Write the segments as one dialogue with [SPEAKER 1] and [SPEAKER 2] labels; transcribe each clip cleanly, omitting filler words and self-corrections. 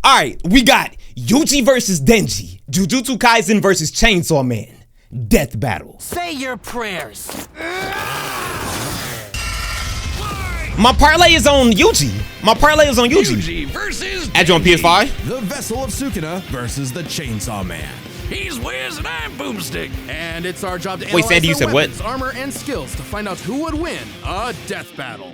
[SPEAKER 1] All right, we got Yuji versus Denji, Jujutsu Kaisen versus Chainsaw Man, death battle.
[SPEAKER 2] Say your prayers.
[SPEAKER 1] My parlay is on Yuji.
[SPEAKER 3] Yuji versus
[SPEAKER 1] Add you on PS5.
[SPEAKER 4] The Vessel of Sukuna versus the Chainsaw Man.
[SPEAKER 3] He's Wiz and I'm Boomstick.
[SPEAKER 4] And it's our job to
[SPEAKER 1] Wait,
[SPEAKER 4] analyze
[SPEAKER 1] Sandy, you
[SPEAKER 4] their
[SPEAKER 1] said what?
[SPEAKER 4] weapons, armor, and skills to find out who would win a death battle.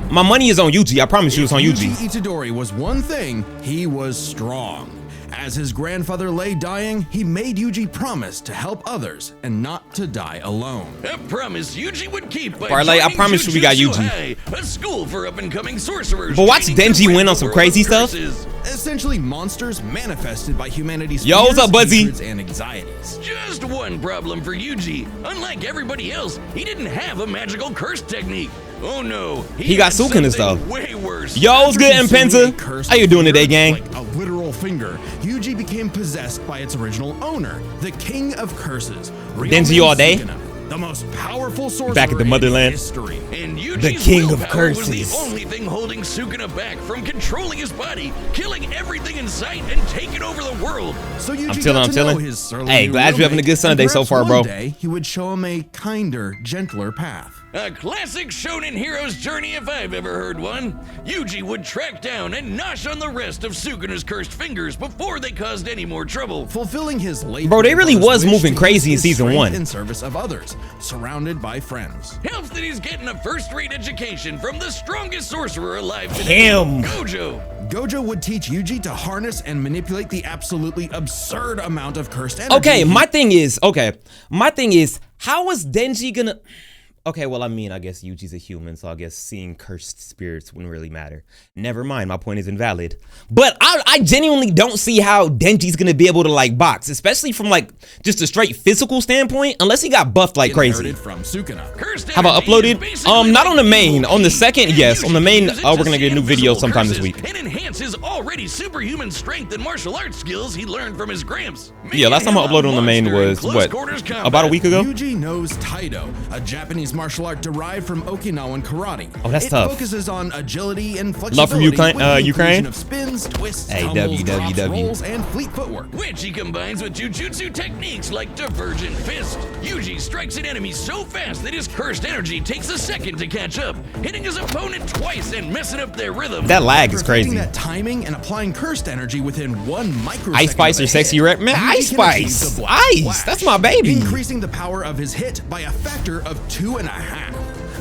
[SPEAKER 1] My money is on Yuji. I promise you it's on Yuji.
[SPEAKER 4] Yuji Itadori was one thing, he was strong. As his grandfather lay dying, he made Yuji promise to help others and not to die alone.
[SPEAKER 3] A promise Yuji would keep by
[SPEAKER 1] Parlay, I
[SPEAKER 3] joining
[SPEAKER 1] promise you we got
[SPEAKER 3] Jujutsu
[SPEAKER 1] Yuji.
[SPEAKER 3] High, a school for up-and-coming sorcerers.
[SPEAKER 1] But watch
[SPEAKER 3] training to
[SPEAKER 1] Denji
[SPEAKER 3] rid
[SPEAKER 1] win on
[SPEAKER 3] the
[SPEAKER 1] some
[SPEAKER 3] world
[SPEAKER 1] crazy
[SPEAKER 3] of
[SPEAKER 1] stuff.
[SPEAKER 3] curses.
[SPEAKER 4] Essentially monsters manifested by humanity's
[SPEAKER 1] Yo, what's
[SPEAKER 4] fears,
[SPEAKER 1] up, Buzzy?
[SPEAKER 4] hatreds, and anxieties.
[SPEAKER 3] Just one problem for Yuji. Unlike everybody else, he didn't have a magical curse technique. Oh no,
[SPEAKER 1] He got
[SPEAKER 3] had
[SPEAKER 1] Sukuna
[SPEAKER 3] something
[SPEAKER 1] stuff.
[SPEAKER 3] way worse.
[SPEAKER 1] Yo, what's good, Mpenza? How you doing today, gang?
[SPEAKER 4] Like a literal finger, Yuji became possessed by its original owner, the King of Curses.
[SPEAKER 1] Denji all day?
[SPEAKER 4] Sukuna, the most powerful sorcerer
[SPEAKER 1] Back at the motherland.
[SPEAKER 4] in history.
[SPEAKER 3] And Yuji's
[SPEAKER 1] The King of
[SPEAKER 3] willpower was
[SPEAKER 1] Curses.
[SPEAKER 3] the only thing holding Sukuna back from controlling his body, killing everything in sight, and taking over the world.
[SPEAKER 4] So Yuji
[SPEAKER 1] I'm chilling,
[SPEAKER 4] got
[SPEAKER 1] I'm
[SPEAKER 4] to know
[SPEAKER 1] chilling.
[SPEAKER 4] his surly
[SPEAKER 1] Hey,
[SPEAKER 4] new
[SPEAKER 1] glad you're having a
[SPEAKER 4] roommate,
[SPEAKER 1] good Sunday
[SPEAKER 4] and
[SPEAKER 1] so
[SPEAKER 4] perhaps
[SPEAKER 1] far, bro.
[SPEAKER 4] one day he would show him a kinder, gentler path.
[SPEAKER 3] A classic shonen hero's journey if I've ever heard one. Yuji would track down and nosh on the rest of Sukuna's cursed fingers before they caused any more trouble.
[SPEAKER 4] Fulfilling his late
[SPEAKER 1] Bro, they really
[SPEAKER 4] grandfather's
[SPEAKER 1] was
[SPEAKER 4] wish
[SPEAKER 1] moving
[SPEAKER 4] to
[SPEAKER 1] crazy in
[SPEAKER 4] use his
[SPEAKER 1] season
[SPEAKER 4] strength
[SPEAKER 1] 1.
[SPEAKER 4] in service of others, surrounded by friends.
[SPEAKER 3] Helps that he's getting a first-rate education from the strongest sorcerer alive today,
[SPEAKER 1] Him.
[SPEAKER 3] Gojo.
[SPEAKER 4] Gojo would teach Yuji to harness and manipulate the absolutely absurd amount of cursed energy.
[SPEAKER 1] Okay, my thing is, how is Denji gonna... Okay, well, I mean, I guess Yuji's a human, so I guess seeing cursed spirits wouldn't really matter. Never mind, my point is invalid. But I genuinely don't see how Denji's gonna be able to, like, box, especially from, like, just a straight physical standpoint, unless he got buffed like crazy.
[SPEAKER 4] Inherited from Sukuna.
[SPEAKER 3] Cursed
[SPEAKER 1] How about
[SPEAKER 3] energy is
[SPEAKER 1] uploaded?
[SPEAKER 3] basically
[SPEAKER 1] Not on the
[SPEAKER 3] like
[SPEAKER 1] main. On the second,
[SPEAKER 3] and
[SPEAKER 1] yes. On the
[SPEAKER 3] Yuji
[SPEAKER 1] main,
[SPEAKER 3] uses it
[SPEAKER 1] we're
[SPEAKER 3] to
[SPEAKER 1] gonna get a new
[SPEAKER 3] see
[SPEAKER 1] video
[SPEAKER 3] invisible
[SPEAKER 1] sometime this
[SPEAKER 3] curses
[SPEAKER 1] week.
[SPEAKER 3] And enhance his already superhuman strength and martial arts skills he learned from his gramps.
[SPEAKER 1] Yeah, last time I
[SPEAKER 3] Making him
[SPEAKER 1] uploaded on the main
[SPEAKER 3] monster in
[SPEAKER 1] was,
[SPEAKER 3] close
[SPEAKER 1] what,
[SPEAKER 3] quarters
[SPEAKER 1] about a
[SPEAKER 3] combat.
[SPEAKER 1] week ago?
[SPEAKER 4] Yuji knows Taido, a Japanese martial art derived from Okinawan karate.
[SPEAKER 1] Oh, that's
[SPEAKER 4] it
[SPEAKER 1] tough.
[SPEAKER 4] Focuses on agility and flexibility.
[SPEAKER 1] Love from Ukraine-
[SPEAKER 4] with the
[SPEAKER 1] Ukraine?
[SPEAKER 4] inclusion of spins, twists,
[SPEAKER 1] Hey,
[SPEAKER 4] tumbles, drops,
[SPEAKER 1] WWW.
[SPEAKER 4] rolls, and fleet footwork.
[SPEAKER 3] Which he combines with jujutsu techniques like divergent fist. Yuji strikes an enemy so fast that his cursed energy takes a second to catch up, hitting his opponent twice and messing up their rhythm.
[SPEAKER 1] That lag is
[SPEAKER 4] Perfecting
[SPEAKER 1] crazy.
[SPEAKER 4] that timing and applying cursed energy within 1 microsecond.
[SPEAKER 1] Ice Spice
[SPEAKER 4] of
[SPEAKER 1] or
[SPEAKER 4] a
[SPEAKER 1] Sexy
[SPEAKER 4] hit,
[SPEAKER 1] Red? Man,
[SPEAKER 4] Yuji
[SPEAKER 1] Ice
[SPEAKER 4] can achieve
[SPEAKER 1] Spice.
[SPEAKER 4] the Black
[SPEAKER 1] Ice,
[SPEAKER 4] Flash,
[SPEAKER 1] that's my baby.
[SPEAKER 4] Increasing the power of his hit by a factor of 2.5.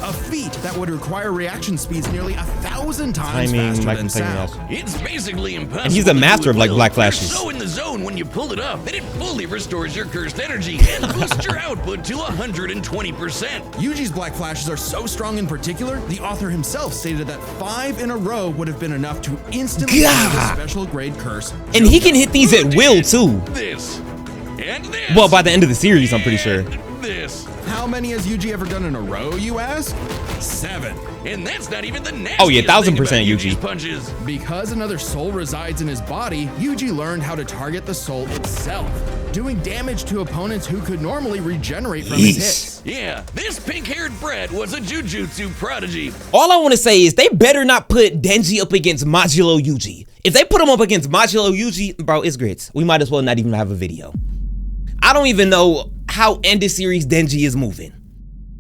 [SPEAKER 4] A feat that would require reaction speeds nearly 1,000 times
[SPEAKER 1] Timing,
[SPEAKER 4] faster
[SPEAKER 1] like
[SPEAKER 4] than
[SPEAKER 1] I'm saying,
[SPEAKER 4] sound.
[SPEAKER 3] It's basically impossible.
[SPEAKER 1] And he's a
[SPEAKER 3] to
[SPEAKER 1] master
[SPEAKER 3] do
[SPEAKER 1] of,
[SPEAKER 3] it
[SPEAKER 1] like,
[SPEAKER 3] well.
[SPEAKER 1] black
[SPEAKER 3] You're
[SPEAKER 1] flashes.
[SPEAKER 3] so in the zone when you pull it off that it fully restores your cursed energy and boosts your output to 120%.
[SPEAKER 4] Yuji's black flashes are so strong in particular, the author himself stated that 5 in a row would have been enough to instantly
[SPEAKER 1] God.
[SPEAKER 4] use a special grade curse.
[SPEAKER 1] And he can hit these at will, too.
[SPEAKER 3] This and this.
[SPEAKER 1] Well, by the end of the series, I'm pretty sure.
[SPEAKER 3] and This.
[SPEAKER 4] How many has Yuji ever done in a row, you ask? 7.
[SPEAKER 3] And that's not even the nastiest
[SPEAKER 1] Oh, yeah, 1000%
[SPEAKER 3] thing about
[SPEAKER 1] Yuji.
[SPEAKER 3] Yuji's punches.
[SPEAKER 4] Because another soul resides in his body, Yuji learned how to target the soul itself, doing damage to opponents who could normally regenerate from his
[SPEAKER 1] Yeesh.
[SPEAKER 4] hits.
[SPEAKER 3] Yeah, this pink-haired brat was a jujutsu prodigy.
[SPEAKER 1] All I want to say is they better not put Denji up against Modulo Yuji. If they put him up against Modulo Yuji, bro, it's grits. We might as well not even have a video. I don't even know how end of series Denji is moving.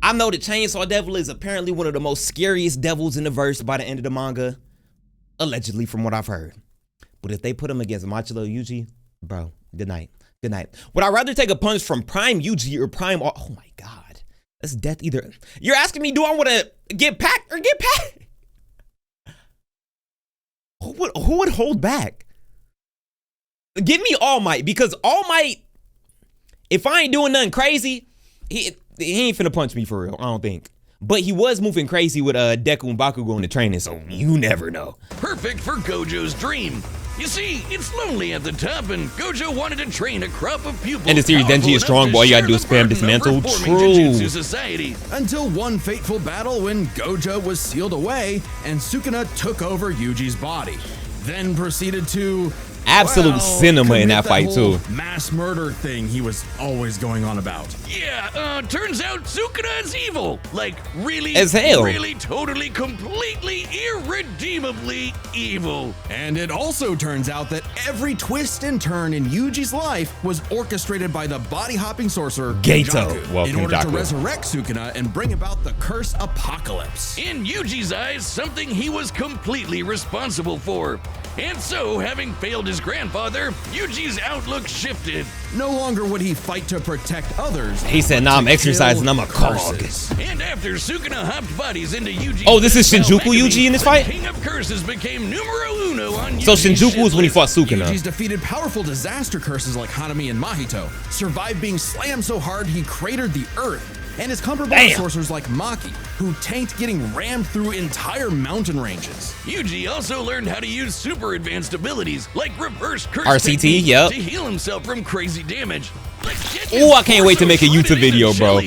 [SPEAKER 1] I know the Chainsaw Devil is apparently one of the most scariest devils in the verse by the end of the manga. Allegedly, from what I've heard. But if they put him against Modulo Yuji, bro, good night. Good night. Would I rather take a punch from Prime Yuji or Prime... Oh my God. That's death either. You're asking me, do I want to get packed or get packed? Who would hold back? Give me All Might, because All Might, if I ain't doing nothing crazy, he ain't finna punch me for real, I don't think. But he was moving crazy with Deku and Bakugo in the training, so you never know.
[SPEAKER 3] Perfect for Gojo's dream. You see, it's lonely at the top, and Gojo wanted to train a crop of pupils.
[SPEAKER 1] And the series Denji is strong, boy, you gotta do is spam dismantle. True.
[SPEAKER 3] Society.
[SPEAKER 4] Until one fateful battle when Gojo was sealed away and Sukuna took over Yuji's body. Then proceeded to
[SPEAKER 1] absolute cinema in that fight
[SPEAKER 4] whole
[SPEAKER 1] too.
[SPEAKER 4] Mass murder thing he was always going on about.
[SPEAKER 3] Yeah, turns out Sukuna is evil. Like, really,
[SPEAKER 1] As hell.
[SPEAKER 3] really, totally, completely, irredeemably evil.
[SPEAKER 4] And it also turns out that every twist and turn in Yuji's life was orchestrated by the body-hopping sorcerer
[SPEAKER 1] Gato.
[SPEAKER 4] Jaku,
[SPEAKER 1] Welcome,
[SPEAKER 4] in order
[SPEAKER 1] Jaku.
[SPEAKER 4] to resurrect Sukuna and bring about the curse apocalypse.
[SPEAKER 3] In Yuji's eyes, something he was completely responsible for. And so, having failed his grandfather, Yuji's outlook shifted.
[SPEAKER 4] No longer would he fight to protect others.
[SPEAKER 1] He said, nah, I'm exercising, I'm a cog.
[SPEAKER 3] And after Sukuna hopped bodies into Yuji's...
[SPEAKER 1] Oh, this is Shinjuku Yuji in this fight?
[SPEAKER 3] King of Curses became numero uno on
[SPEAKER 1] So
[SPEAKER 3] Yuji's
[SPEAKER 1] Shinjuku was when he fought Sukuna.
[SPEAKER 4] Yuji's defeated powerful disaster curses like Hanami and Mahito, survived being slammed so hard he cratered the earth, and is comparable to
[SPEAKER 1] Damn.
[SPEAKER 4] sorcerers like Maki, who tanked getting rammed through entire mountain ranges.
[SPEAKER 3] Yuji also learned how to use super advanced abilities like reverse curse
[SPEAKER 1] RCT,
[SPEAKER 3] technique
[SPEAKER 1] yep.
[SPEAKER 3] to heal himself from crazy damage. Like,
[SPEAKER 1] Ooh, I can't wait to make a YouTube video, bro.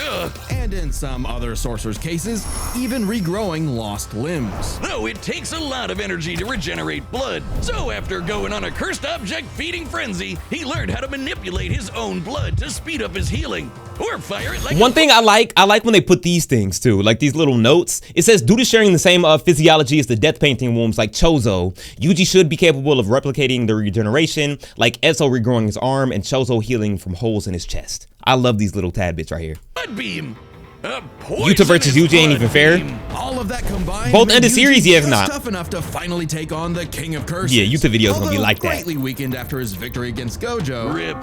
[SPEAKER 3] Ugh.
[SPEAKER 4] And in some other sorcerers' cases, even regrowing lost limbs.
[SPEAKER 3] Though it takes a lot of energy to regenerate blood. So after going on a cursed object feeding frenzy, he learned how to manipulate his own blood to speed up his healing. Or fire it like
[SPEAKER 1] One thing I like when they put these things too, like these little notes. It says, due to sharing the same physiology as the death painting wombs like Chozo, Yuji should be capable of replicating the regeneration, like Esso regrowing his arm and Chozo healing from holes in his chest. I love these little tad bits right here.
[SPEAKER 3] blood beam.
[SPEAKER 1] Yuta versus Yuji ain't even fair.
[SPEAKER 4] All of that combined,
[SPEAKER 1] Both
[SPEAKER 4] made
[SPEAKER 1] end of
[SPEAKER 4] Yuji
[SPEAKER 1] series, yeah, if
[SPEAKER 4] just
[SPEAKER 1] not.
[SPEAKER 4] tough enough to finally take on the King of Curses.
[SPEAKER 1] Yeah, YouTube videos gonna be
[SPEAKER 4] Although
[SPEAKER 1] like that.
[SPEAKER 4] greatly weakened after his victory against Gojo.
[SPEAKER 3] Rip.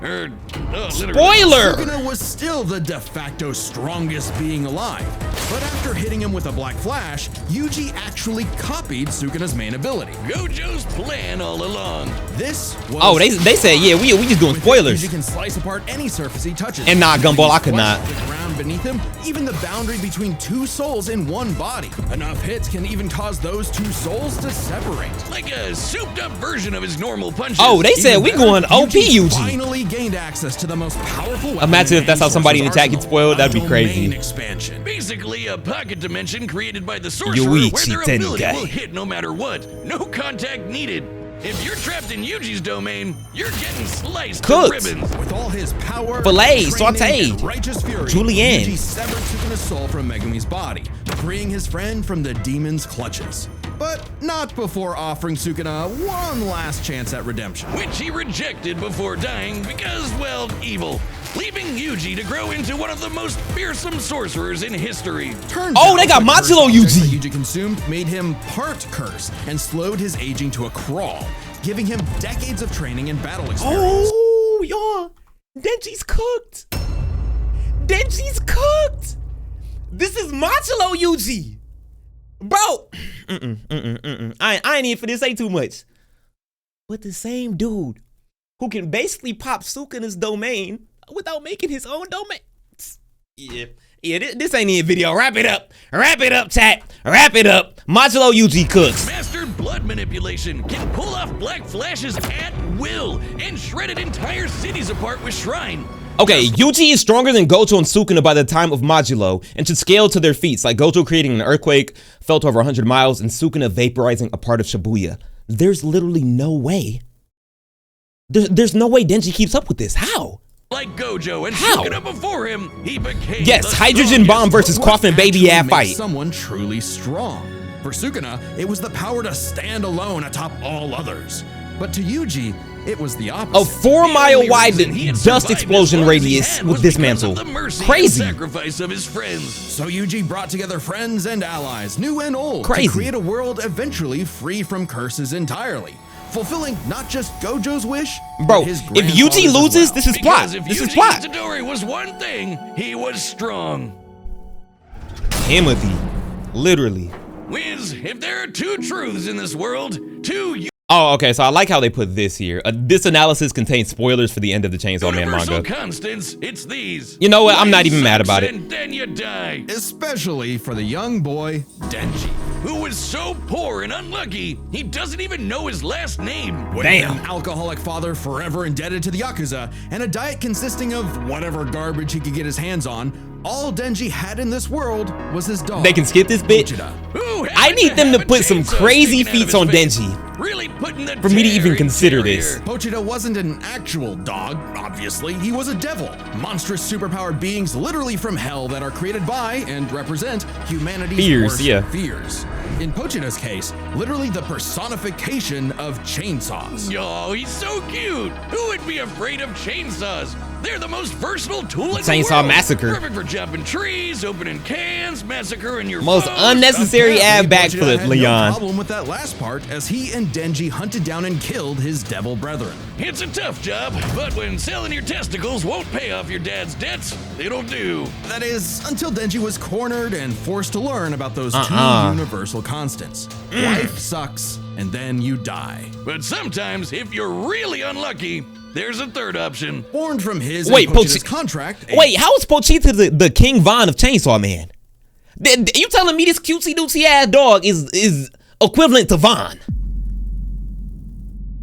[SPEAKER 3] Literally.
[SPEAKER 1] Spoiler!
[SPEAKER 4] Sukuna was still the de facto strongest being alive, but after hitting him with a Black Flash, Yuji actually copied Sukuna's main ability.
[SPEAKER 3] Gojo's plan all along.
[SPEAKER 4] This was
[SPEAKER 1] Oh, they said, yeah, we just doing
[SPEAKER 4] With it,
[SPEAKER 1] spoilers.
[SPEAKER 4] Yuji can slice apart any surface he touches.
[SPEAKER 1] And nah, Gumball, I could not.
[SPEAKER 4] The ground beneath him, even the boundary between two souls in one body. Enough hits can even cause those two souls to separate.
[SPEAKER 3] Like a souped up version of his normal punches.
[SPEAKER 1] Oh, they said
[SPEAKER 4] Even
[SPEAKER 1] we
[SPEAKER 4] better,
[SPEAKER 1] going OP Yuji.
[SPEAKER 4] finally gained access to the most powerful weapon
[SPEAKER 1] Imagine
[SPEAKER 4] in
[SPEAKER 1] if that's how
[SPEAKER 4] any
[SPEAKER 1] somebody in
[SPEAKER 4] sorcerer's
[SPEAKER 1] attack gets
[SPEAKER 4] arsenal,
[SPEAKER 1] spoiled, that'd be
[SPEAKER 4] a
[SPEAKER 1] crazy.
[SPEAKER 4] domain expansion.
[SPEAKER 3] Basically a pocket dimension created by the sorcerer
[SPEAKER 1] Yuichi
[SPEAKER 3] where their ability
[SPEAKER 1] Tengai.
[SPEAKER 3] will hit no matter what. No contact needed. If you're trapped in Yuji's domain, you're getting sliced
[SPEAKER 1] Cooked.
[SPEAKER 3] to ribbons.
[SPEAKER 4] With all his power,
[SPEAKER 1] Filet,
[SPEAKER 4] training,
[SPEAKER 1] sauteed.
[SPEAKER 4] and righteous fury,
[SPEAKER 1] Julienne.
[SPEAKER 4] Yuji severed Sukuna's soul from Megumi's body, freeing his friend from the demon's clutches. But not before offering Sukuna one last chance at redemption.
[SPEAKER 3] Which he rejected before dying because, well, evil. Leaving Yuji to grow into one of the most fearsome sorcerers in history.
[SPEAKER 4] Turns
[SPEAKER 1] Oh,
[SPEAKER 4] out
[SPEAKER 1] they got
[SPEAKER 4] the cursed
[SPEAKER 1] Modulo
[SPEAKER 4] objects that
[SPEAKER 1] Yuji.
[SPEAKER 4] Yuji consumed made him part curse and slowed his aging to a crawl, giving him decades of training and battle experience.
[SPEAKER 1] Oh, y'all, Denji's cooked. Denji's cooked. This is Modulo Yuji. Bro, I ain't in for this, ain't too much. But the same dude who can basically pop Sukuna's domain without making his own domain. Yeah, this ain't even video. Wrap it up, chat. Wrap it up. Modulo Yuji cooks.
[SPEAKER 3] Mastered blood manipulation, can pull off black flashes at will, and shredded entire cities apart with Shrine.
[SPEAKER 1] Okay, Yuji is stronger than Gojo and Sukuna by the time of Modulo and should scale to their feats, like Gojo creating an earthquake, felt over 100 miles, and Sukuna vaporizing a part of Shibuya. There's literally no way. There's no way Denji keeps up with this. How?
[SPEAKER 3] Like Gojo and
[SPEAKER 1] How?
[SPEAKER 3] Sukuna before him, he became
[SPEAKER 1] Yes,
[SPEAKER 3] the
[SPEAKER 1] hydrogen bomb
[SPEAKER 3] strongest.
[SPEAKER 1] versus
[SPEAKER 4] What
[SPEAKER 1] coffin baby
[SPEAKER 4] actually
[SPEAKER 1] ass
[SPEAKER 4] makes
[SPEAKER 1] fight.
[SPEAKER 4] someone truly strong. For Sukuna, it was the power to stand alone atop all others. But to Yuji, it was the opposite.
[SPEAKER 1] A 4-mile
[SPEAKER 3] only
[SPEAKER 1] wide
[SPEAKER 3] reason he had
[SPEAKER 1] dust
[SPEAKER 3] survived
[SPEAKER 1] explosion
[SPEAKER 3] as long as he
[SPEAKER 1] radius
[SPEAKER 3] had
[SPEAKER 1] with
[SPEAKER 3] was
[SPEAKER 1] this
[SPEAKER 3] because of
[SPEAKER 1] mantle.
[SPEAKER 3] the mercy
[SPEAKER 1] Crazy.
[SPEAKER 3] and sacrifice of his friends.
[SPEAKER 4] So Yuji brought together friends and allies, new and old,
[SPEAKER 1] Crazy.
[SPEAKER 4] to create a world eventually free from curses entirely, fulfilling not just Gojo's wish,
[SPEAKER 1] Bro,
[SPEAKER 4] but his
[SPEAKER 1] if
[SPEAKER 4] grandfather's
[SPEAKER 1] Yuji
[SPEAKER 4] as
[SPEAKER 1] loses,
[SPEAKER 4] well.
[SPEAKER 1] this is plot.
[SPEAKER 3] Because if
[SPEAKER 1] This is
[SPEAKER 3] Yuji
[SPEAKER 1] plot.
[SPEAKER 3] Itadori was one thing, he was strong.
[SPEAKER 1] Timothy, literally.
[SPEAKER 3] Wiz, if there are two truths in this world,
[SPEAKER 1] Oh, okay, so I like how they put this here. This analysis contains spoilers for the end of the Chainsaw Man
[SPEAKER 3] universal
[SPEAKER 1] manga.
[SPEAKER 3] constants, it's these.
[SPEAKER 1] You know what? I'm not
[SPEAKER 3] Life
[SPEAKER 1] even mad
[SPEAKER 3] sucks
[SPEAKER 1] about it.
[SPEAKER 3] And then you die.
[SPEAKER 4] Especially for the young boy, Denji.
[SPEAKER 3] Who was so poor and unlucky, he doesn't even know his last name.
[SPEAKER 4] With
[SPEAKER 1] Damn.
[SPEAKER 4] an alcoholic father forever indebted to the Yakuza, and a diet consisting of whatever garbage he could get his hands on, all Denji had in this world was his dog.
[SPEAKER 1] They can skip this bit.
[SPEAKER 4] Uchida.
[SPEAKER 3] Who
[SPEAKER 1] I
[SPEAKER 3] happened
[SPEAKER 1] need them
[SPEAKER 3] have
[SPEAKER 1] to
[SPEAKER 3] a
[SPEAKER 1] put some
[SPEAKER 3] chainsaw
[SPEAKER 1] crazy
[SPEAKER 3] sticking out of
[SPEAKER 1] feats
[SPEAKER 3] his
[SPEAKER 1] on
[SPEAKER 3] face?
[SPEAKER 1] Denji.
[SPEAKER 3] Really putting the
[SPEAKER 1] for me to even
[SPEAKER 3] Terry
[SPEAKER 1] consider
[SPEAKER 3] Terrier.
[SPEAKER 1] this.
[SPEAKER 4] Pochita wasn't an actual dog, obviously. He was a devil. Monstrous superpowered beings literally from hell that are created by and represent humanity's
[SPEAKER 1] Fears,
[SPEAKER 4] worst
[SPEAKER 1] yeah.
[SPEAKER 4] fears. In Pochita's case, literally the personification of chainsaws.
[SPEAKER 3] Oh, he's so cute. Who would be afraid of chainsaws? They're the most versatile tool in the
[SPEAKER 1] Chainsaw
[SPEAKER 3] world.
[SPEAKER 1] Massacre.
[SPEAKER 3] Perfect for chopping trees, opening cans, massacring your
[SPEAKER 1] Most
[SPEAKER 3] foes.
[SPEAKER 1] unnecessary ad
[SPEAKER 4] Apparently, Pochita
[SPEAKER 1] backflip,
[SPEAKER 4] had
[SPEAKER 1] Leon.
[SPEAKER 4] No problem with that last part, as he and Denji hunted down and killed his devil brethren.
[SPEAKER 3] It's a tough job, but when selling your testicles won't pay off your dad's debts, it'll do.
[SPEAKER 4] That is, until Denji was cornered and forced to learn about those two universal constants. Life sucks, and then you die.
[SPEAKER 3] But sometimes, if you're really unlucky, there's a third option.
[SPEAKER 4] Born from his
[SPEAKER 1] Wait,
[SPEAKER 4] and Pochita's
[SPEAKER 1] Pochi-
[SPEAKER 4] contract.
[SPEAKER 1] Wait, how is Pochita the King Von of Chainsaw Man? You telling me this cutesy dootsy ass dog is equivalent to Von?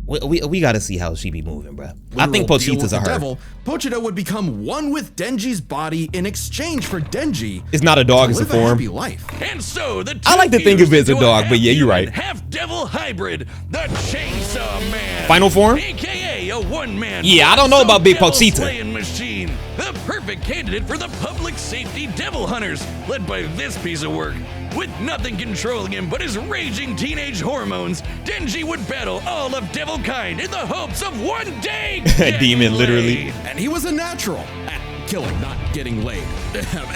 [SPEAKER 1] We gotta see how she be moving, bro. I think
[SPEAKER 4] literal deal with
[SPEAKER 1] Pochita's a
[SPEAKER 4] the
[SPEAKER 1] her.
[SPEAKER 4] devil, Pochita would become one with Denji's body in exchange for Denji.
[SPEAKER 1] It's not a dog, it's a
[SPEAKER 4] live a happy
[SPEAKER 1] form.
[SPEAKER 4] life.
[SPEAKER 3] And so the two
[SPEAKER 1] I like to think of it as a
[SPEAKER 3] fused
[SPEAKER 1] dog,
[SPEAKER 3] into
[SPEAKER 1] but yeah, you're
[SPEAKER 3] half-human,
[SPEAKER 1] right.
[SPEAKER 3] half-devil hybrid, the Chainsaw Man.
[SPEAKER 1] Final form?
[SPEAKER 3] AKA a one-man.
[SPEAKER 1] Yeah, I don't know about Big
[SPEAKER 3] devil
[SPEAKER 1] Pochita.
[SPEAKER 3] slaying machine. The perfect candidate for the public safety devil hunters, led by this piece of work. With nothing controlling him but his raging teenage hormones, Denji would battle all of devil kind in the hopes of one day getting
[SPEAKER 1] Demon, literally.
[SPEAKER 3] laid.
[SPEAKER 4] And he was a natural at killing, not getting laid.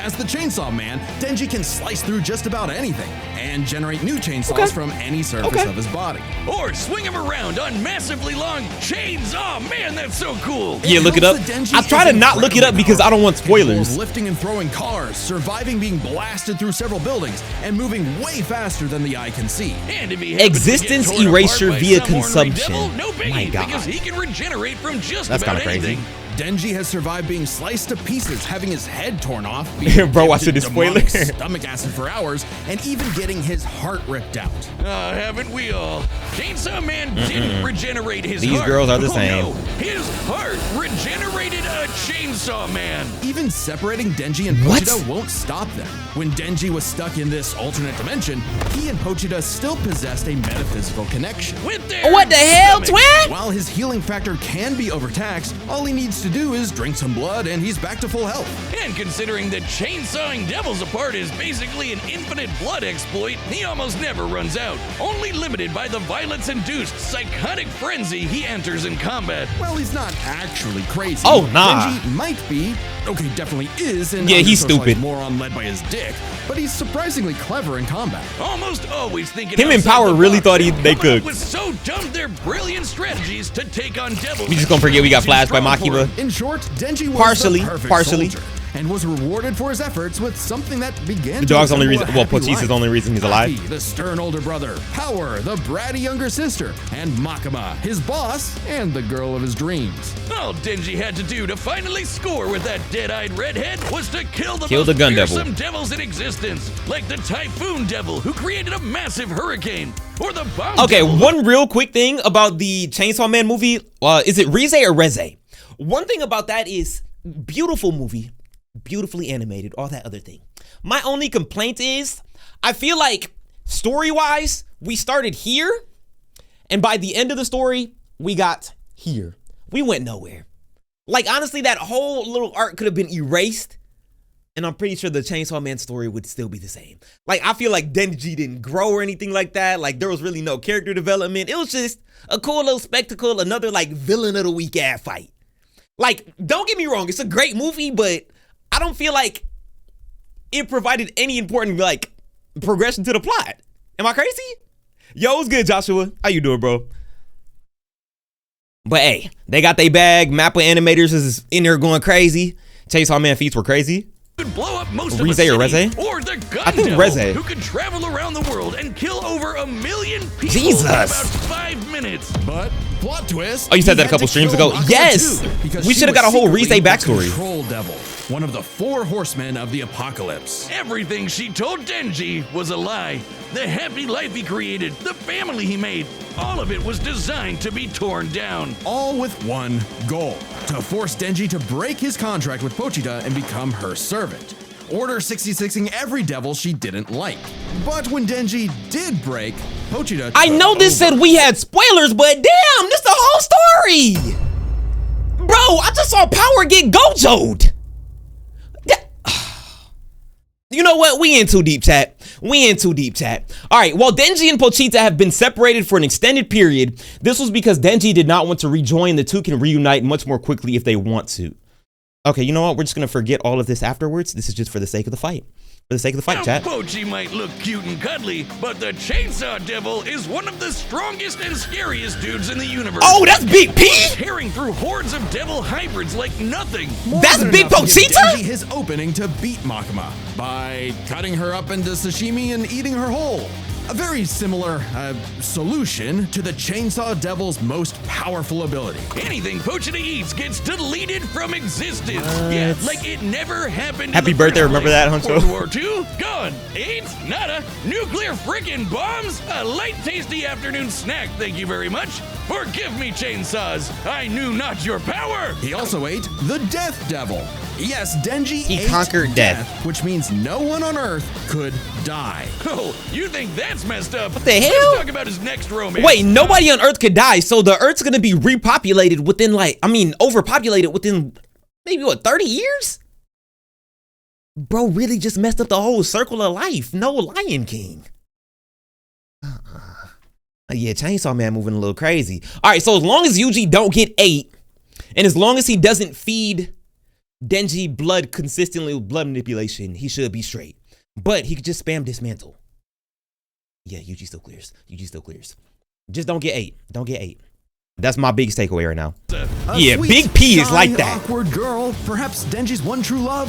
[SPEAKER 4] As the Chainsaw Man, Denji can slice through just about anything and generate new chainsaws from any surface of his body.
[SPEAKER 3] Or swing him around on massively long chains. Oh man, that's so cool.
[SPEAKER 1] Yeah, look it up.
[SPEAKER 4] helps that Denji
[SPEAKER 1] I try
[SPEAKER 4] is
[SPEAKER 1] to not look it up
[SPEAKER 4] incredibly
[SPEAKER 1] because I don't want
[SPEAKER 4] powerful, capable of
[SPEAKER 1] spoilers.
[SPEAKER 4] lifting and throwing cars, surviving being blasted through several buildings, and moving way faster than the eye can see.
[SPEAKER 3] And if he happens
[SPEAKER 1] Existence
[SPEAKER 3] to get torn
[SPEAKER 1] erasure
[SPEAKER 3] apart by
[SPEAKER 1] via
[SPEAKER 3] some ornery
[SPEAKER 1] consumption.
[SPEAKER 3] devil, no biggie,
[SPEAKER 1] My God.
[SPEAKER 3] because he can regenerate from just
[SPEAKER 1] That's
[SPEAKER 3] about
[SPEAKER 1] kinda crazy.
[SPEAKER 3] anything.
[SPEAKER 4] Denji has survived being sliced to pieces, having his head torn off,
[SPEAKER 1] Bro, watch
[SPEAKER 4] dipped
[SPEAKER 1] this
[SPEAKER 4] in
[SPEAKER 1] spoiler.
[SPEAKER 4] demonic stomach acid for hours, and even getting his heart ripped out.
[SPEAKER 3] Haven't we all? Chainsaw Man didn't regenerate his
[SPEAKER 1] These
[SPEAKER 3] heart.
[SPEAKER 1] girls are the
[SPEAKER 3] Oh,
[SPEAKER 1] same.
[SPEAKER 3] no. His heart regenerated a Chainsaw Man.
[SPEAKER 4] Even separating Denji and
[SPEAKER 1] What?
[SPEAKER 4] Pochita won't stop them. When Denji was stuck in this alternate dimension, he and Pochita still possessed a metaphysical connection.
[SPEAKER 3] With their
[SPEAKER 1] What the hell,
[SPEAKER 3] stomachs.
[SPEAKER 1] twin?
[SPEAKER 4] While his healing factor can be overtaxed, all he needs to do is drink some blood and he's back to full health.
[SPEAKER 3] And considering that chainsawing devils apart is basically an infinite blood exploit, he almost never runs out, only limited by the violence-induced psychotic frenzy he enters in combat.
[SPEAKER 4] Well, he's not actually crazy.
[SPEAKER 1] Oh, nah.
[SPEAKER 4] Denji might be. Okay, definitely is. And
[SPEAKER 1] Yeah, he's stupid.
[SPEAKER 4] Moron led by his dick, but he's surprisingly clever in combat.
[SPEAKER 3] Almost always thinking
[SPEAKER 1] Him and
[SPEAKER 3] outside
[SPEAKER 1] Power
[SPEAKER 3] the
[SPEAKER 1] really
[SPEAKER 3] box,
[SPEAKER 1] thought
[SPEAKER 3] and
[SPEAKER 1] they
[SPEAKER 3] coming up
[SPEAKER 1] could.
[SPEAKER 3] with so dumb their brilliant strategies to take on devils.
[SPEAKER 1] We just gonna forget we got
[SPEAKER 3] Too
[SPEAKER 1] flashed by
[SPEAKER 3] strong for
[SPEAKER 1] Makima.
[SPEAKER 3] him.
[SPEAKER 4] In short, Denji was
[SPEAKER 1] Partially,
[SPEAKER 4] the perfect
[SPEAKER 1] partially.
[SPEAKER 4] soldier and was rewarded for his efforts with something that began
[SPEAKER 1] The
[SPEAKER 4] to
[SPEAKER 1] dog's only
[SPEAKER 4] resemble
[SPEAKER 1] reason-
[SPEAKER 4] a
[SPEAKER 1] well,
[SPEAKER 4] happy
[SPEAKER 1] Pochita's
[SPEAKER 4] life.
[SPEAKER 1] the only reason he's alive.
[SPEAKER 4] Happy, the stern older brother, Power, the bratty younger sister, and Makima, his boss and the girl of his dreams.
[SPEAKER 3] All Denji had to do to finally score with that dead-eyed redhead was to kill the
[SPEAKER 1] Kill
[SPEAKER 3] most
[SPEAKER 1] the gun devil.
[SPEAKER 3] fearsome devils in existence, like the Typhoon Devil, who created a massive hurricane, or the Bomb
[SPEAKER 1] Okay,
[SPEAKER 3] Devil.
[SPEAKER 1] one real quick thing about the Chainsaw Man movie. Is it Rize or Reze? One thing about that is beautiful movie, beautifully animated, all that other thing. My only complaint is I feel like story-wise, we started here, and by the end of the story, we got here. We went nowhere. Like, honestly, that whole little arc could have been erased, and I'm pretty sure the Chainsaw Man story would still be the same. Like, I feel like Denji didn't grow or anything like that. Like, there was really no character development. It was just a cool little spectacle, another, like, villain of the week ass fight. Like, don't get me wrong, it's a great movie, but I don't feel like it provided any important, like, progression to the plot. Am I crazy? Yo, what's good, Joshua? How you doing, bro? But hey, they got their bag. Mappa animators is in there going crazy. Chainsaw Man feats were crazy.
[SPEAKER 3] Could blow up most of
[SPEAKER 1] Rize
[SPEAKER 3] a
[SPEAKER 1] or
[SPEAKER 3] city,
[SPEAKER 1] Reze?
[SPEAKER 3] or the Gun
[SPEAKER 1] I think
[SPEAKER 3] Devil,
[SPEAKER 1] Reze.
[SPEAKER 3] who could travel around the world and kill over 1 million people
[SPEAKER 1] Jesus.
[SPEAKER 3] in about 5 minutes.
[SPEAKER 4] But plot twist.
[SPEAKER 1] Oh, you said
[SPEAKER 4] he
[SPEAKER 1] that a
[SPEAKER 4] had
[SPEAKER 1] couple
[SPEAKER 4] to
[SPEAKER 1] streams
[SPEAKER 4] kill
[SPEAKER 1] ago?
[SPEAKER 4] Makima
[SPEAKER 1] Yes!
[SPEAKER 4] too, because
[SPEAKER 1] We
[SPEAKER 4] she
[SPEAKER 1] should've
[SPEAKER 4] was
[SPEAKER 1] got a whole Rize
[SPEAKER 4] secretly the
[SPEAKER 1] backstory.
[SPEAKER 4] Control Devil, one of the 4 horsemen of the apocalypse.
[SPEAKER 3] Everything she told Denji was a lie. The happy life he created, the family he made, all of it was designed to be torn down.
[SPEAKER 4] All with one goal: to force Denji to break his contract with Pochita and become her servant. order 66ing every devil she didn't like. But when Denji did break, Pochita
[SPEAKER 1] I know this said we had spoilers, but damn, this the whole story. Bro, I just saw Power get Gojo'd. You know what? We in too deep, chat. We in too deep, chat. All right, while Denji and Pochita have been separated for an extended period, this was because Denji did not want to rejoin. The two can reunite much more quickly if they want to. Okay, you know what? We're just gonna forget all of this afterwards. This is just for the sake of the fight. For the sake of the fight,
[SPEAKER 3] Now,
[SPEAKER 1] chat.
[SPEAKER 3] Pochi might look cute and cuddly, but the Chainsaw Devil is one of the strongest and scariest dudes in the universe.
[SPEAKER 1] Oh, that's Big P?
[SPEAKER 3] Tearing through hordes of devil hybrids like nothing.
[SPEAKER 1] That's Big Pochita?
[SPEAKER 4] Denji his opening to beat Makima by cutting her up into sashimi and eating her whole. A very similar solution to the Chainsaw Devil's most powerful ability.
[SPEAKER 3] Anything Pochita eats gets deleted from existence. Yeah, like it never happened.
[SPEAKER 1] Happy
[SPEAKER 3] in the
[SPEAKER 1] birthday,
[SPEAKER 3] first
[SPEAKER 1] remember
[SPEAKER 3] place.
[SPEAKER 1] that, Huncho?
[SPEAKER 3] World War II, gone. AIDS, nada. Nuclear frickin' bombs, a light tasty afternoon snack, thank you very much. Forgive me, chainsaws, I knew not your power.
[SPEAKER 4] He also ate the Death Devil. Yes, Denji
[SPEAKER 1] He
[SPEAKER 4] ate
[SPEAKER 1] conquered death.
[SPEAKER 4] which means no one on Earth could die.
[SPEAKER 3] Oh, you think that's messed up? What
[SPEAKER 1] the hell?
[SPEAKER 3] Let's talk about his next romance.
[SPEAKER 1] Wait, nobody on Earth could die, so the Earth's gonna be repopulated within overpopulated within maybe what, 30 years? Bro really just messed up the whole circle of life. No Lion King. Yeah, Chainsaw Man moving a little crazy. All right, so as long as Yuji don't get ate, and as long as he doesn't feed Denji blood consistently with blood manipulation, he should be straight. But he could just spam dismantle. Yeah, Yuji still clears. Yuji still clears. Just don't get ate. Don't get ate. That's my biggest takeaway right now. Yeah,
[SPEAKER 4] Sweet,
[SPEAKER 1] Big P is
[SPEAKER 4] shy,
[SPEAKER 1] like that.
[SPEAKER 4] Awkward girl, perhaps Denji's one true love,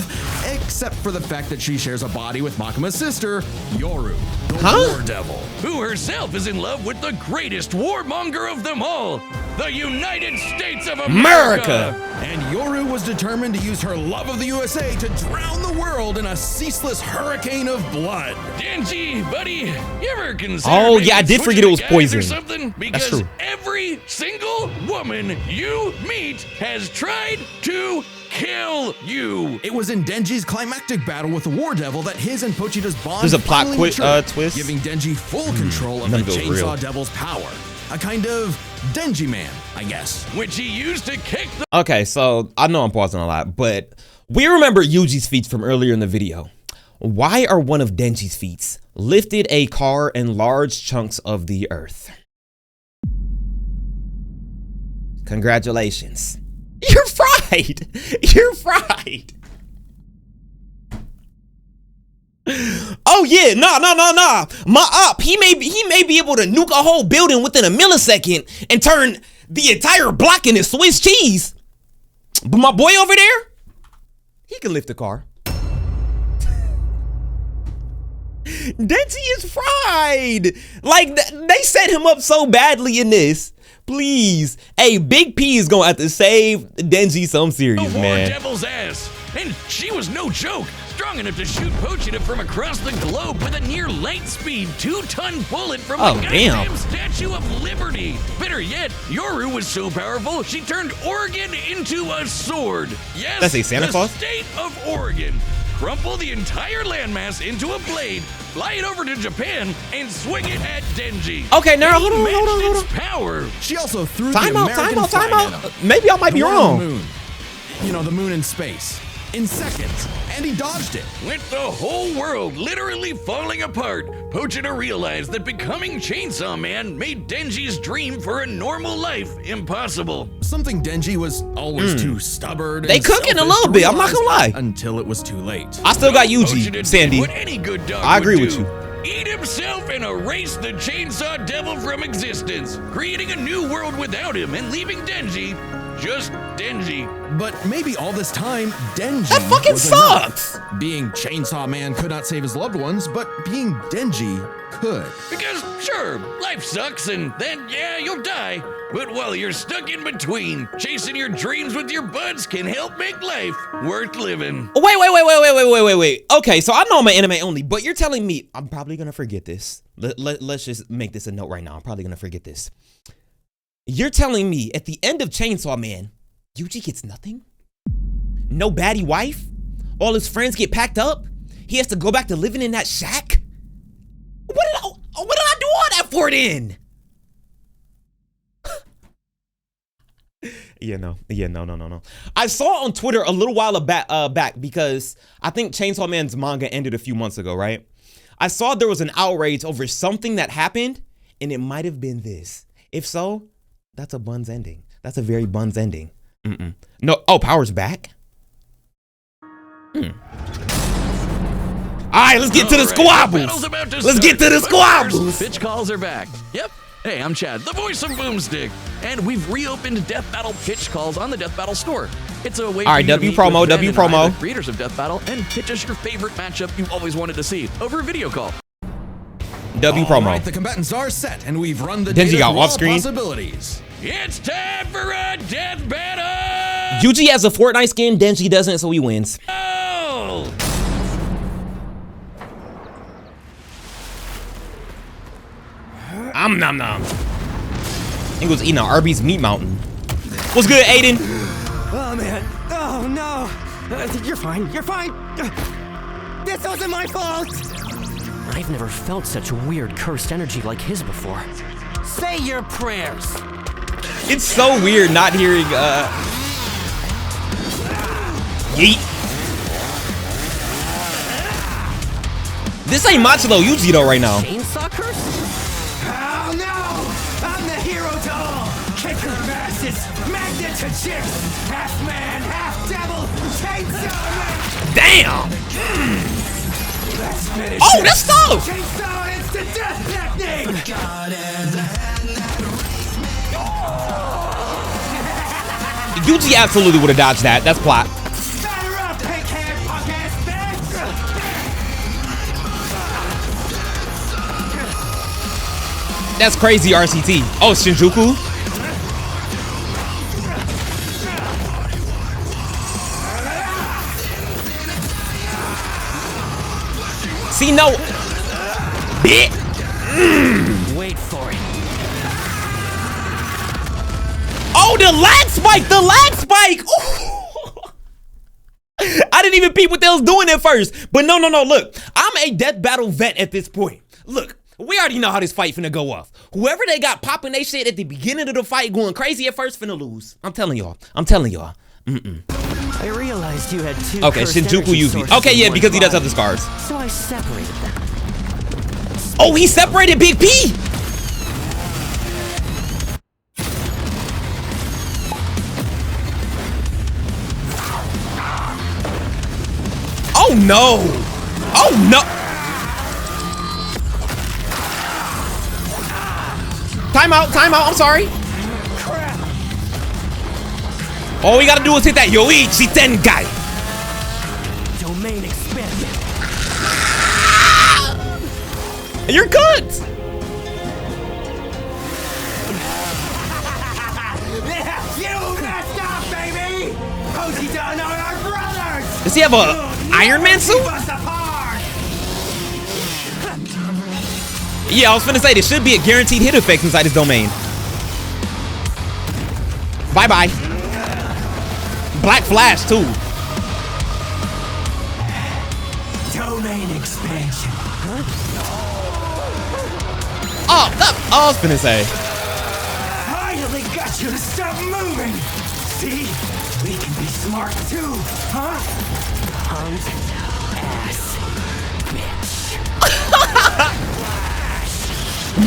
[SPEAKER 4] except for the fact that she shares a body with Makima's sister, Yoru, the War Devil.
[SPEAKER 3] Who herself is in love with the greatest warmonger of them all, the United States of America.
[SPEAKER 4] And Yoru was determined to use her love of the USA to drown the world in a ceaseless hurricane of blood.
[SPEAKER 3] Denji, buddy, you ever consider
[SPEAKER 1] Oh,
[SPEAKER 3] maybe
[SPEAKER 1] yeah, I did
[SPEAKER 3] switching
[SPEAKER 1] forget it was
[SPEAKER 3] guys
[SPEAKER 1] poison.
[SPEAKER 3] or something? Because
[SPEAKER 1] That's true.
[SPEAKER 3] every single woman you meet has tried to kill you.
[SPEAKER 4] It was in Denji's climactic battle with the War Devil that his and Pochita's bond
[SPEAKER 1] There's a plot
[SPEAKER 4] finally matured,
[SPEAKER 1] twist.
[SPEAKER 4] giving Denji full control of the
[SPEAKER 1] none of it was
[SPEAKER 4] Chainsaw
[SPEAKER 1] real.
[SPEAKER 4] Devil's power. A kind of Denji man, I guess.
[SPEAKER 3] Which he used to kick the
[SPEAKER 1] Okay, so I know I'm pausing a lot, but we remember Yuji's feats from earlier in the video. Why are one of Denji's feats lifted a car and large chunks of the earth? Congratulations. You're fried. You're fried. Oh yeah, nah. My op, he may be able to nuke a whole building within a millisecond and turn the entire block into Swiss cheese. But my boy over there, he can lift a car. Denji is fried. Like they set him up so badly in this. Please, hey, Big P is gonna have to save Denji some serious,
[SPEAKER 3] War
[SPEAKER 1] man.
[SPEAKER 3] Devil's ass. And she was no joke, strong enough to shoot Pochita from across the globe with a near light speed 2-ton bullet from the goddamn Statue of Liberty. Better yet, Yoru was so powerful, she turned Oregon into a sword. Yes,
[SPEAKER 1] That's a Santa Claus?
[SPEAKER 3] the state of Oregon. Crumple the entire landmass into a blade, fly it over to Japan, and swing it at Denji.
[SPEAKER 1] Okay, now
[SPEAKER 3] He
[SPEAKER 1] hold on.
[SPEAKER 3] matched its power.
[SPEAKER 4] She also threw
[SPEAKER 1] Time
[SPEAKER 4] the
[SPEAKER 1] out.
[SPEAKER 4] American flag at him.
[SPEAKER 1] Maybe I might be
[SPEAKER 4] The one
[SPEAKER 1] wrong.
[SPEAKER 4] on the moon. You know, the moon in space. In seconds. And he dodged it.
[SPEAKER 3] With the whole world literally falling apart, Pochita realized that becoming Chainsaw Man made Denji's dream for a normal life impossible.
[SPEAKER 4] Something Denji was always too stubborn.
[SPEAKER 1] They
[SPEAKER 4] and
[SPEAKER 1] cooking a
[SPEAKER 4] selfish
[SPEAKER 1] little
[SPEAKER 4] to
[SPEAKER 1] bit, I'm not gonna
[SPEAKER 4] realize
[SPEAKER 1] lie.
[SPEAKER 4] Until it was too late.
[SPEAKER 1] I still got
[SPEAKER 3] Pochita
[SPEAKER 1] Yuji,
[SPEAKER 3] did
[SPEAKER 1] Sandy.
[SPEAKER 3] what any good dog
[SPEAKER 1] I agree
[SPEAKER 3] would
[SPEAKER 1] with
[SPEAKER 3] do.
[SPEAKER 1] you.
[SPEAKER 3] Eat himself and erase the Chainsaw Devil from existence, creating a new world without him and leaving Denji just Denji.
[SPEAKER 4] But maybe all this time, Denji
[SPEAKER 1] That fucking
[SPEAKER 4] was enough.
[SPEAKER 1] sucks.
[SPEAKER 4] Being Chainsaw Man could not save his loved ones, but being Denji could.
[SPEAKER 3] Because, sure, life sucks and then, yeah, you'll die. But while you're stuck in between, chasing your dreams with your buds can help make life worth living.
[SPEAKER 1] Wait. Okay, so I know I'm an anime only, but you're telling me I'm probably gonna forget this. Let's just make this a note right now. I'm probably gonna forget this. You're telling me at the end of Chainsaw Man, Yuji gets nothing? No baddie wife? All his friends get packed up? he has to go back to living in that shack? What did I do all that for then? Yeah, no. I saw on Twitter a little while back because I think Chainsaw Man's manga ended a few months ago, right? I saw there was an outrage over something that happened, and it might have been this. If so, that's a buns ending. That's a very buns ending. No, oh, Power's back? All right, let's get to the squabbles. Let's get to the squabbles.
[SPEAKER 3] Pitch calls are back. Yep. Hey, I'm Chad, the voice of Boomstick, and we've reopened Death Battle pitch calls on the Death Battle store. It's a way for you to meet with Ben and I, the creators of Death Battle, and pitch us your favorite matchup you always wanted to see over a video call.
[SPEAKER 4] All right, the combatants are set, and we've run the
[SPEAKER 1] Denji got off screen.
[SPEAKER 3] Possibilities. It's time for a Death Battle.
[SPEAKER 1] Yuji has a Fortnite skin, Denji doesn't, so he wins.
[SPEAKER 3] Oh!
[SPEAKER 1] Nom nom. He was eating an Arby's meat mountain. What's good, Aiden?
[SPEAKER 2] Oh man. Oh no. You're fine. You're fine. This wasn't my fault.
[SPEAKER 5] I've never felt such weird cursed energy like his before. Say your prayers.
[SPEAKER 1] It's so weird not hearing yeet. This ain't Machilo Yuji though right now.
[SPEAKER 5] Chainsaw curse?
[SPEAKER 2] Oh no! I'm the hero to all! Kicker of asses! Magnet to chicks! Half man, half devil! Chainsaw man!
[SPEAKER 1] Damn!
[SPEAKER 2] Let's finish
[SPEAKER 1] Oh,
[SPEAKER 2] it.
[SPEAKER 1] that's tough!
[SPEAKER 2] Chainsaw instant death technique!
[SPEAKER 1] Yuji absolutely would have dodged that. That's plot.
[SPEAKER 2] Batter up, pink-haired punk-ass bitch!
[SPEAKER 1] That's crazy RCT. Oh, Shinjuku? See, no. Bit.
[SPEAKER 5] Wait for it.
[SPEAKER 1] Oh, the lag spike. The lag spike. Ooh. I didn't even peep what they was doing at first. But no. Look, I'm a Death Battle vet at this point. Look. We already know how this fight finna go off. Whoever they got popping they shit at the beginning of the fight going crazy at first finna lose. I'm telling y'all.
[SPEAKER 5] I realized you had two.
[SPEAKER 1] Okay, Shinjuku Yuji. Okay, yeah, because he does have the scars.
[SPEAKER 5] So I separated them.
[SPEAKER 1] Oh, he separated Big P. Oh no. Oh no. Time out, I'm sorry.
[SPEAKER 2] Crap!
[SPEAKER 1] All we gotta do is hit that Yoichi Tenkai.
[SPEAKER 5] Domain expanded.
[SPEAKER 1] You're cooked.
[SPEAKER 2] You messed up, baby! Poseidon are our brothers!
[SPEAKER 1] Does he have a Iron Man suit?
[SPEAKER 2] Keep us apart!
[SPEAKER 1] Yeah, I was finna say, there should be a guaranteed hit effect inside his domain. Bye-bye. Black Flash, too.
[SPEAKER 2] Domain expansion.
[SPEAKER 1] Oh, I was finna say.
[SPEAKER 2] Finally got you to stop moving! See? We can be smart too, huh?
[SPEAKER 5] Punk ass bitch.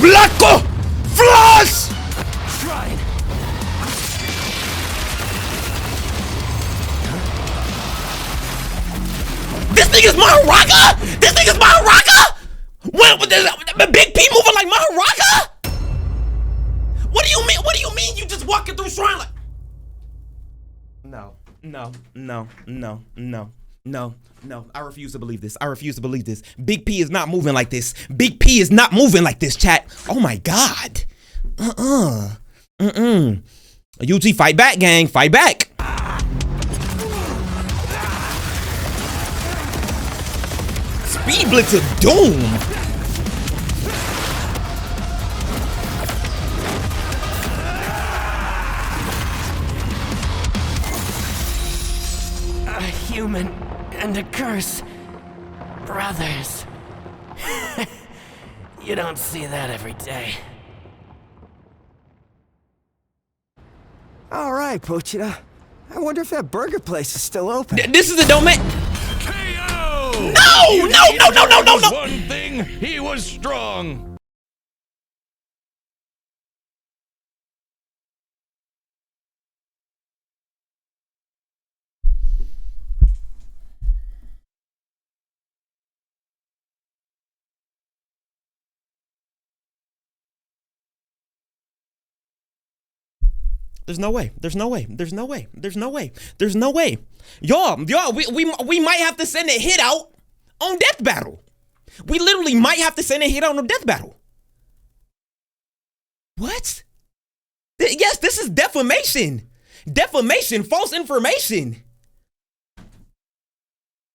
[SPEAKER 1] Blacko! Flash!
[SPEAKER 2] Trying.
[SPEAKER 1] This nigga's Maharaga? This nigga's Maharaga? What this, Big P moving like Maharaga? What do you mean? What do you mean you just walking through shrine like? No. I refuse to believe this. Big P is not moving like this. Big P is not moving like this, chat. Oh my God. UG, fight back, gang. Fight back. Speed Blitz of Doom.
[SPEAKER 5] A human and a curse. brothers. You don't see that every day.
[SPEAKER 2] All right, Pochita. I wonder if that burger place is still open.
[SPEAKER 1] This is the domain.
[SPEAKER 3] KO!
[SPEAKER 1] No.
[SPEAKER 3] One thing, he was strong.
[SPEAKER 1] There's no way. Y'all, we might have to send a hit out on Death Battle. We literally might have to send a hit out on Death Battle. What? Yes, this is defamation. Defamation, false information.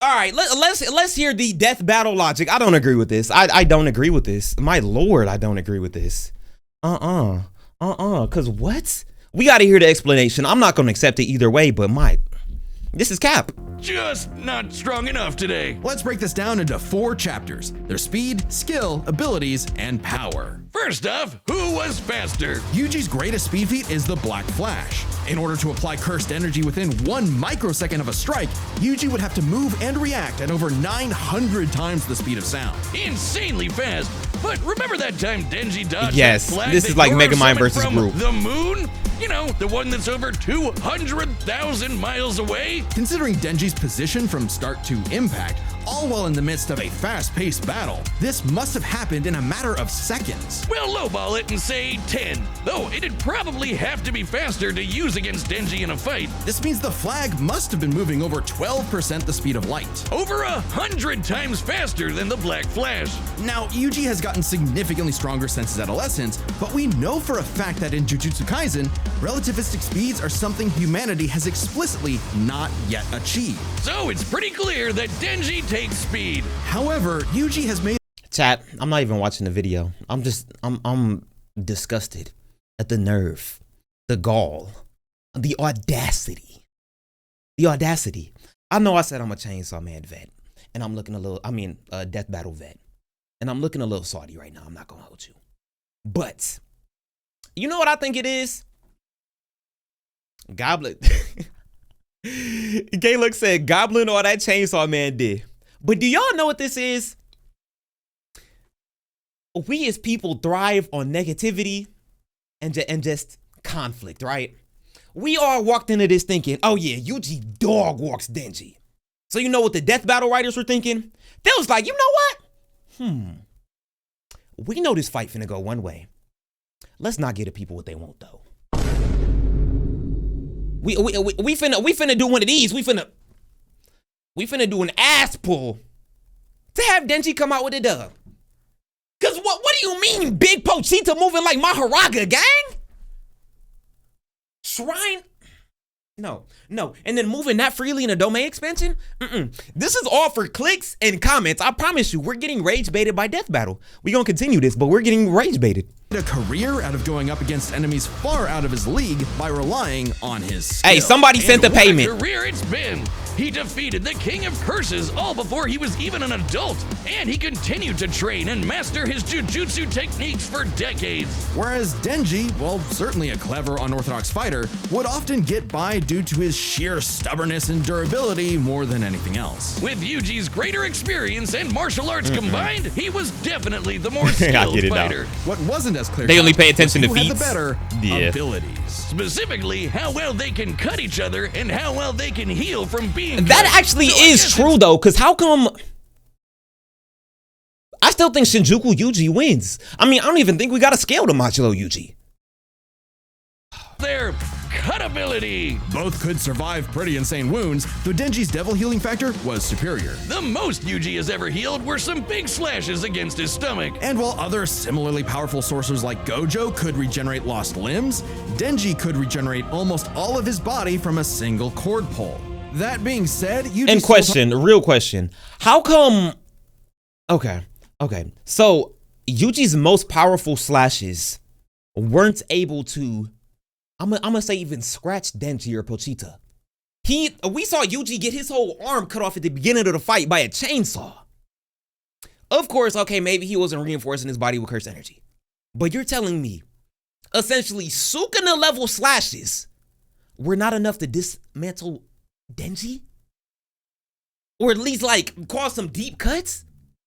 [SPEAKER 1] All right, let's hear the Death Battle logic. I don't agree with this. I don't agree with this. My lord, I don't agree with this. Cause what? We got to hear the explanation. I'm not going to accept it either way, but this is cap.
[SPEAKER 3] Just not strong enough today.
[SPEAKER 4] Let's break this down into 4 chapters. Their speed, skill, abilities, and power.
[SPEAKER 3] First off, who was faster?
[SPEAKER 4] Yuji's greatest speed feat is the Black Flash. In order to apply cursed energy within 1 microsecond of a strike, Yuji would have to move and react at over 900 times the speed of sound.
[SPEAKER 3] Insanely fast. But remember that time Denji dodged
[SPEAKER 1] Yes,
[SPEAKER 3] that flag
[SPEAKER 1] this
[SPEAKER 3] that
[SPEAKER 1] is like
[SPEAKER 3] Goro
[SPEAKER 1] Megamind
[SPEAKER 3] summoned
[SPEAKER 1] versus
[SPEAKER 3] from
[SPEAKER 1] Group.
[SPEAKER 3] the moon? You know, the one that's over 200,000 miles away?
[SPEAKER 4] Considering Denji's position from start to impact, all while in the midst of a fast-paced battle, this must have happened in a matter of seconds.
[SPEAKER 3] We'll lowball it and say 10, though it'd probably have to be faster to use against Denji in a fight.
[SPEAKER 4] This means the flag must have been moving over 12% the speed of light.
[SPEAKER 3] Over 100 times faster than the Black Flash.
[SPEAKER 4] Now, Yuji has gotten significantly stronger since his adolescence, but we know for a fact that in Jujutsu Kaisen, relativistic speeds are something humanity has explicitly not yet achieved.
[SPEAKER 3] So it's pretty clear that Denji takes speed.
[SPEAKER 4] However, Yuji has made
[SPEAKER 1] Chat, I'm not even watching the video. I'm disgusted at the nerve, the gall, the audacity. I know I said I'm a Chainsaw Man vet, and I'm looking Death Battle vet, and I'm looking a little salty right now. I'm not gonna hold you. But, you know what I think it is? Goblin. Gaylux said, Goblin or that Chainsaw Man did. But do y'all know what this is? We as people thrive on negativity and just conflict, right? We all walked into this thinking, oh yeah, Yuji dog walks Denji. So you know what the Death Battle writers were thinking? They was like, you know what? We know this fight finna go one way. Let's not give the people what they want though. We finna do one of these. We finna do an ass pull to have Denji come out with a dub. Cause what do you mean Big Pochita moving like Maharaga, gang? Shrine? No. And then moving that freely in a domain expansion? This is all for clicks and comments. I promise you, we're getting rage baited by Death Battle. We gonna continue this, but we're getting rage baited.
[SPEAKER 4] a career out of going up against enemies far out of his league by relying on his skill.
[SPEAKER 1] Hey, somebody sent the payment.
[SPEAKER 3] What a career it's been. He defeated the King of Curses all before he was even an adult, and he continued to train and master his jujutsu techniques for decades.
[SPEAKER 4] Whereas Denji, while certainly a clever, unorthodox fighter, would often get by due to his sheer stubbornness and durability more than anything else.
[SPEAKER 3] With Yuji's greater experience and martial arts combined, he was definitely the more skilled fighter.
[SPEAKER 4] What wasn't as clear,
[SPEAKER 1] they only pay attention to
[SPEAKER 4] who had
[SPEAKER 1] feats.
[SPEAKER 4] the better abilities.
[SPEAKER 3] Specifically, how well they can cut each other and how well they can heal from being
[SPEAKER 1] That
[SPEAKER 3] cut.
[SPEAKER 1] actually
[SPEAKER 3] So I
[SPEAKER 1] is
[SPEAKER 3] guess
[SPEAKER 1] true though, because how come I still think Shinjuku Yuji wins? I mean, I don't even think we got a scale to Modulo Yuji.
[SPEAKER 3] their cut ability.
[SPEAKER 4] Both could survive pretty insane wounds, though Denji's devil healing factor was superior.
[SPEAKER 3] The most Yuji has ever healed were some big slashes against his stomach.
[SPEAKER 4] And while other similarly powerful sorcerers like Gojo could regenerate lost limbs, Denji could regenerate almost all of his body from a single cord pull. That being said,
[SPEAKER 1] And question, real question. How come Okay. So Yuji's most powerful slashes weren't able to I'm gonna say even scratch Denji or Pochita. We saw Yuji get his whole arm cut off at the beginning of the fight by a chainsaw. Of course, okay, maybe he wasn't reinforcing his body with cursed energy. But you're telling me, essentially, Sukuna level slashes were not enough to dismantle Denji? Or at least, like, cause some deep cuts?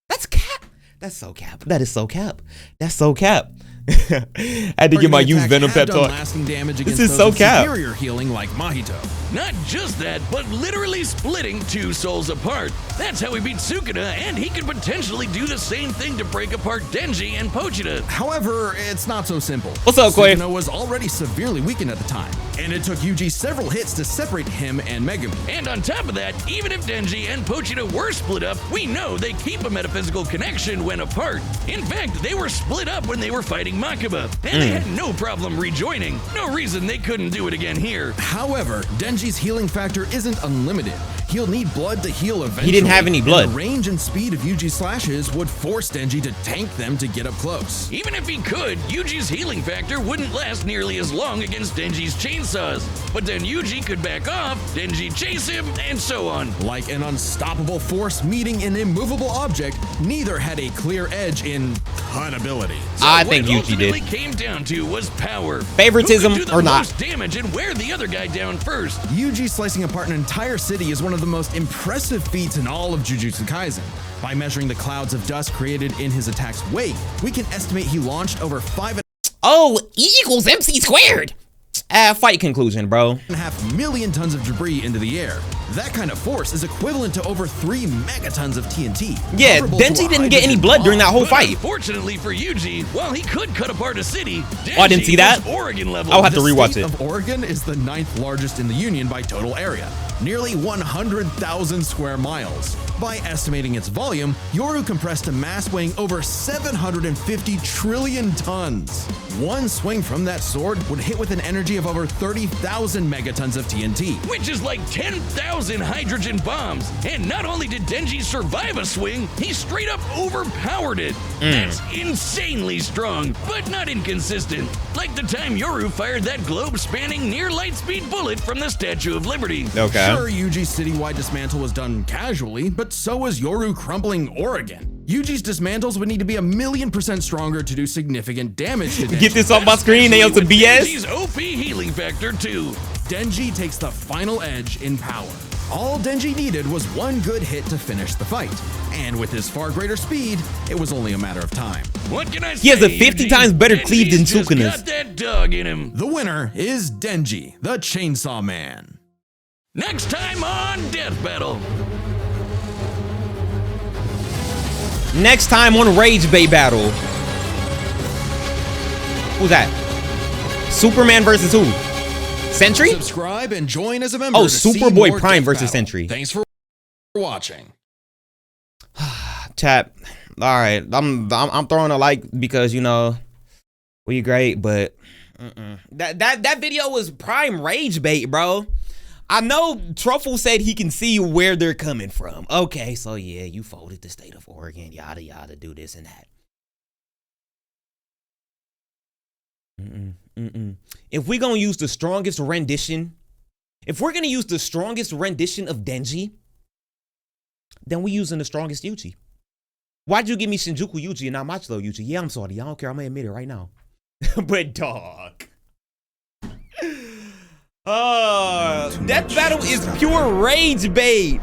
[SPEAKER 1] That's cap. That's so cap. That is so cap. That's so cap. I had to get my used Venom pep talk.
[SPEAKER 4] Lasting damage
[SPEAKER 1] This
[SPEAKER 4] against
[SPEAKER 1] is
[SPEAKER 4] those
[SPEAKER 1] so
[SPEAKER 4] with
[SPEAKER 1] cap.
[SPEAKER 4] superior healing like Mahito.
[SPEAKER 3] Not just that, but literally splitting two souls apart. That's how he beat Sukuna, and he could potentially do the same thing to break apart Denji and Pochita.
[SPEAKER 4] However, it's not so simple.
[SPEAKER 1] What's up, Quay?
[SPEAKER 4] Sukuna was already severely weakened at the time, and it took Yuji several hits to separate him and Megumi.
[SPEAKER 3] And on top of that, even if Denji and Pochita were split up, we know they keep a metaphysical connection when apart. In fact, they were split up when they were fighting Makaba, and they had no problem rejoining. No reason they couldn't do it again here.
[SPEAKER 4] However, Denji's healing factor isn't unlimited. He'll need blood to heal eventually.
[SPEAKER 1] He didn't have any blood.
[SPEAKER 4] And the range and speed of Yuji's slashes would force Denji to tank them to get up close.
[SPEAKER 3] Even if he could, Yuji's healing factor wouldn't last nearly as long against Denji's chainsaws. But then Yuji could back off, Denji chase him, and so on.
[SPEAKER 4] Like an unstoppable force meeting an immovable object, neither had a clear edge in cut ability.
[SPEAKER 3] So
[SPEAKER 1] I
[SPEAKER 3] what
[SPEAKER 1] think
[SPEAKER 3] it
[SPEAKER 1] Yuji
[SPEAKER 3] ultimately
[SPEAKER 1] did.
[SPEAKER 3] came down to was power.
[SPEAKER 1] Favoritism
[SPEAKER 3] Who could do the
[SPEAKER 1] or not?
[SPEAKER 3] most damage and wear the other guy down first.
[SPEAKER 4] Yuji slicing apart an entire city is one of the most impressive feats in all of Jujutsu Kaisen. By measuring the clouds of dust created in his attack's wake, we can estimate he launched over 5.5
[SPEAKER 1] Oh, E equals MC squared. Fight conclusion, bro.
[SPEAKER 4] million tons of debris into the air. That kind of force is equivalent to over 3 megatons of TNT.
[SPEAKER 1] Yeah,
[SPEAKER 4] comparable to
[SPEAKER 1] Denji
[SPEAKER 4] a
[SPEAKER 1] didn't get any
[SPEAKER 4] hydrogen
[SPEAKER 1] blood during that
[SPEAKER 4] bomb.
[SPEAKER 1] whole
[SPEAKER 3] But
[SPEAKER 1] fight.
[SPEAKER 3] unfortunately for Yuji, while he could cut apart a city, Denji
[SPEAKER 1] I didn't see that.
[SPEAKER 3] was Oregon level.
[SPEAKER 1] I'll have to
[SPEAKER 4] The
[SPEAKER 1] rewatch
[SPEAKER 4] state
[SPEAKER 1] it.
[SPEAKER 4] of Oregon is the 9th largest in the Union by total area, nearly 100,000 square miles. By estimating its volume, Yoru compressed a mass weighing over 750 trillion tons. One swing from that sword would hit with an energy of over 30,000 megatons of TNT.
[SPEAKER 3] Which is like 10,000 hydrogen bombs. And not only did Denji survive a swing, he straight up overpowered it. That's insanely strong, but not inconsistent. Like the time Yoru fired that globe-spanning near-light-speed bullet from the Statue of Liberty.
[SPEAKER 1] Okay.
[SPEAKER 4] Sure, Yuji's citywide dismantle was done casually, but so was Yoru crumpling Oregon. Yuji's dismantles would need to be 1,000,000% stronger to do significant damage to Denji.
[SPEAKER 1] Get this off my screen, they on some BS.
[SPEAKER 3] Denji's OP healing factor too.
[SPEAKER 4] Denji takes the final edge in power. All Denji needed was one good hit to finish the fight. And with his far greater speed, it was only a matter of time.
[SPEAKER 3] What can I say?
[SPEAKER 1] He has a 50
[SPEAKER 3] Yuji?
[SPEAKER 1] times better cleave than
[SPEAKER 3] Denji's just
[SPEAKER 1] Sukuna's.
[SPEAKER 3] got that dog in him.
[SPEAKER 4] The winner is Denji, the Chainsaw Man.
[SPEAKER 3] Next time on Death Battle.
[SPEAKER 1] Next time on Rage Bait Battle. Who's that? Superman versus who? Sentry?
[SPEAKER 4] Subscribe and join as a member.
[SPEAKER 1] Oh,
[SPEAKER 4] to see
[SPEAKER 1] Superboy
[SPEAKER 4] more
[SPEAKER 1] Prime
[SPEAKER 4] Death
[SPEAKER 1] versus
[SPEAKER 4] Battle.
[SPEAKER 1] Sentry.
[SPEAKER 4] Thanks for watching.
[SPEAKER 1] Chat. All right, I'm throwing a like because, you know, we great, but that video was prime rage bait, bro. I know Truffle said he can see where they're coming from. Okay, so yeah, you folded the state of Oregon, yada yada, do this and that. If we're gonna use the strongest rendition, if we're gonna use the strongest rendition of Denji, then we using the strongest Yuji. Why'd you give me Shinjuku Yuji and not Machilo Yuji? Yeah, I'm sorry. I don't care. I'm gonna admit it right now. But dog. Death Battle is pure rage bait.